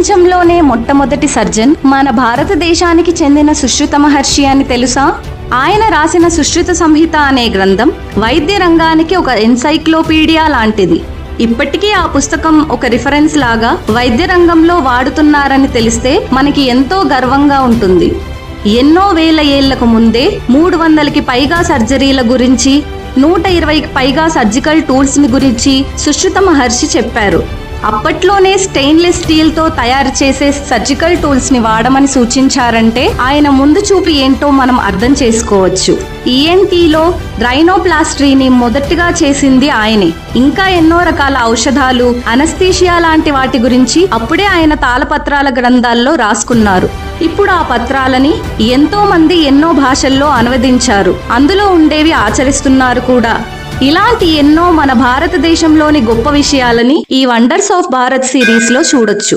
ప్రపంచంలోనే మొట్టమొదటి సర్జన్ మన భారతదేశానికి చెందిన సుశ్రుత మహర్షి అని తెలుసా? ఆయన రాసిన సుశ్రుత సంహిత అనే గ్రంథం వైద్య రంగానికి ఒక ఎన్సైక్లోపీడియా లాంటిది. ఇప్పటికీ ఆ పుస్తకం ఒక రిఫరెన్స్ లాగా వైద్య రంగంలో వాడుతున్నారని తెలిస్తే మనకి ఎంతో గర్వంగా ఉంటుంది. ఎన్నో వేల ఏళ్లకు ముందే 300కి పైగా సర్జరీల గురించి, 120కి పైగా సర్జికల్ టూల్స్ ని గురించి సుశ్రుత మహర్షి చెప్పారు. అప్పట్లోనే స్టెయిన్లెస్ స్టీల్ తో తయారు చేసే సర్జికల్ టూల్స్ ని వాడమని సూచించారంటే ఆయన ముందు చూపు ఏంటో మనం అర్థం చేసుకోవచ్చు. ఈఎన్టీలో రైనోప్లాస్ట్రీని మొదటిగా చేసింది ఆయనే. ఇంకా ఎన్నో రకాల ఔషధాలు, అనస్థీషియా లాంటి వాటి గురించి అప్పుడే ఆయన తాళపత్రాల గ్రంథాల్లో రాసుకున్నారు. ఇప్పుడు ఆ పత్రాలని ఎంతో మంది ఎన్నో భాషల్లో అనువదించారు. అందులో ఉండేవి ఆచరిస్తున్నారు కూడా. ఇలాంటి ఎన్నో మన భారతదేశంలోని గొప్ప విషయాలని ఈ వండర్స్ ఆఫ్ భారత్ సిరీస్ లో చూడొచ్చు.